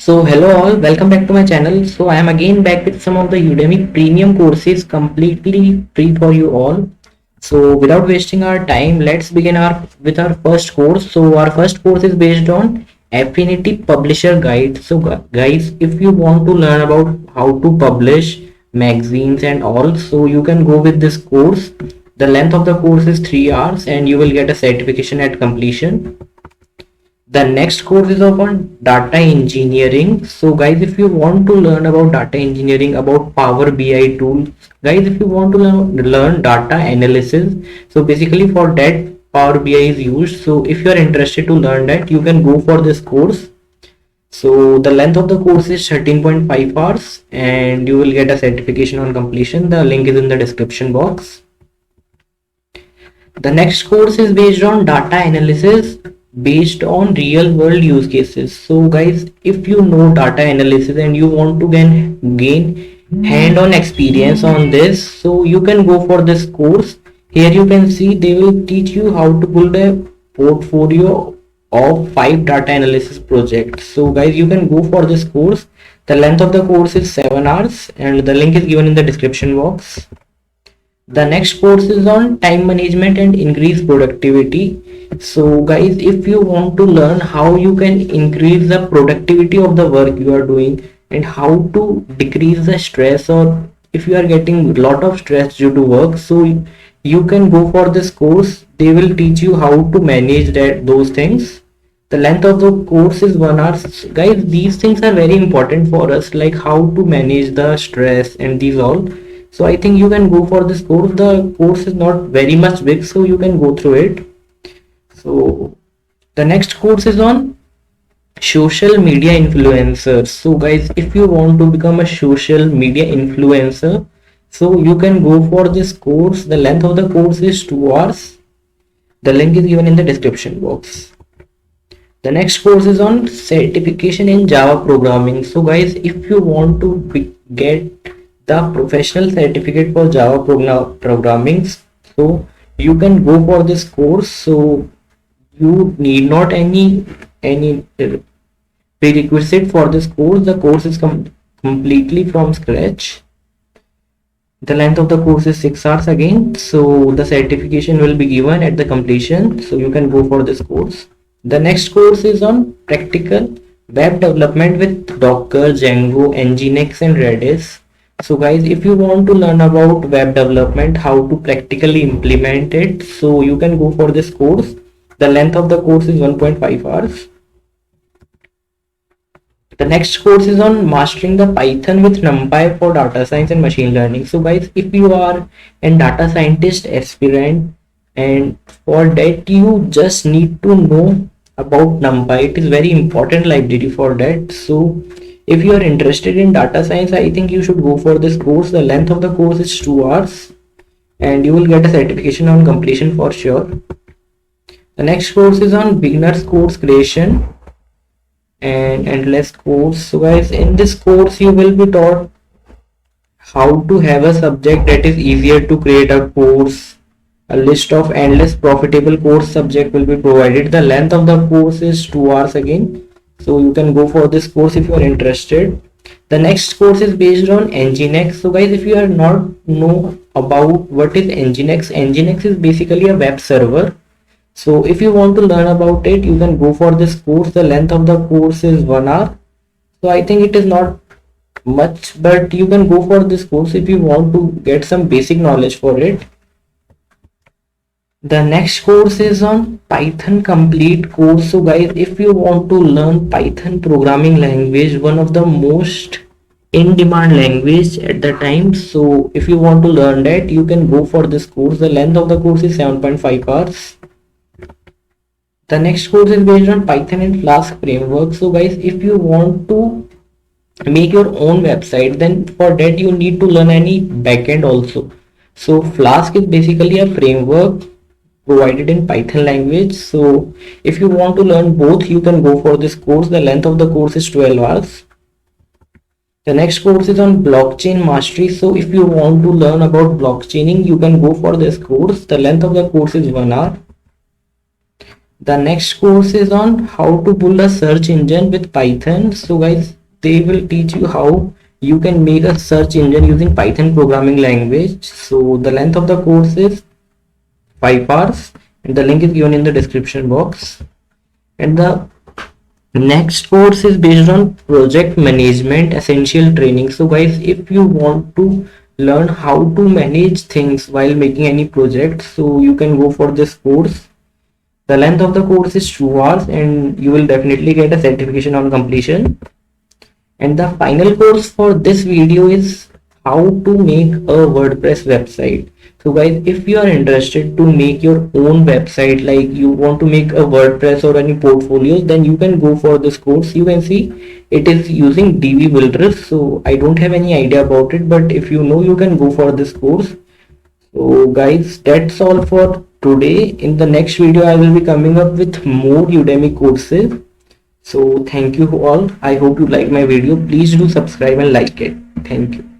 So hello all, welcome back to my channel. So I am again back with some of the Udemy premium courses completely free for you all. So without wasting our time, let's begin with our first course. So our first course is based on Affinity Publisher Guide. So guys, if you want to learn about how to publish magazines and all, so you can go with this course. The length of the course is 3 hours and you will get a certification at completion. The next course is upon data engineering. So guys, if you want to learn about data engineering, about Power BI tools, guys, if you want to learn data analysis, so basically for that Power BI is used. So if you are interested to learn that, you can go for this course. So the length of the course is 13.5 hours and you will get a certification on completion. The link is in the description box. The next course is based on data analysis based on real world use cases. So guys, if you know data analysis and you want to gain hand-on experience on this, so you can go for this course. Here you can see they will teach you how to build a portfolio of 5 data analysis projects. So guys, you can go for this course. The length of the course is 7 hours and the link is given in the description box. The next course is on time management and increase productivity. So guys, if you want to learn how you can increase the productivity of the work you are doing and how to decrease the stress, or if you are getting a lot of stress due to work, so you can go for this course. They will teach you how to manage those things. The length of the course is 1 hour. Guys, these things are very important for us, like how to manage the stress and these all. So I think you can go for this course. The course is not very much big, so you can go through it. So the next course is on social media influencers. So guys, if you want to become a social media influencer, so you can go for this course. The length of the course is 2 hours. The link is given in the description box. The next course is on certification in Java programming. So guys, if you want to get the professional certificate for Java programming, so you can go for this course. So you need not any prerequisite for this course. The course is completely from scratch. The length of the course is 6 hours again. So the certification will be given at the completion. So you can go for this course. The next course is on practical web development with Docker, Django, Nginx and Redis. So guys, if you want to learn about web development, how to practically implement it, so you can go for this course. The length of the course is 1.5 hours. The next course is on mastering the Python with NumPy for data science and machine learning. So guys, if you are a data scientist aspirant, and for that you just need to know about NumPy, it is very important library for that. So if you are interested in data science, I think you should go for this course. The length of the course is 2 hours and you will get a certification on completion for sure. The next course is on beginners course creation and endless course. So guys, in this course you will be taught how to have a subject that is easier to create a course. A list of endless profitable course subject will be provided. The length of the course is 2 hours again. So you can go for this course if you are interested. The next course is based on Nginx. So guys, if you are not know about what is Nginx, Nginx is basically a web server. So if you want to learn about it, you can go for this course. The length of the course is 1 hour. So I think it is not much, but you can go for this course if you want to get some basic knowledge for it. The next course is on Python complete course. So guys, if you want to learn Python programming language, one of the most in demand language at the time, so if you want to learn that, you can go for this course. The length of the course is 7.5 hours. The next course is based on Python and Flask framework. So guys, if you want to make your own website, then for that you need to learn any backend also. So Flask is basically a framework provided in Python language. So if you want to learn both, you can go for this course. The length of the course is 12 hours. The next course is on blockchain mastery. So if you want to learn about blockchaining, you can go for this course. The length of the course is 1 hour. The next course is on how to build a search engine with Python. So guys, they will teach you how you can make a search engine using Python programming language. So the length of the course is 5 hours, and the link is given in the description box. And the next course is based on project management essential training. So guys, if you want to learn how to manage things while making any project, so you can go for this course. The length of the course is 2 hours, and you will definitely get a certification on completion. And the final course for this video is how to make a WordPress website. So guys, if you are interested to make your own website, like you want to make a WordPress or any portfolios, then you can go for this course. You can see it is using DB Builders. So I don't have any idea about it, but if you know, you can go for this course. So guys, that's all for today. In the next video, I will be coming up with more Udemy courses. So thank you all. I hope you like my video. Please do subscribe and like it. Thank you.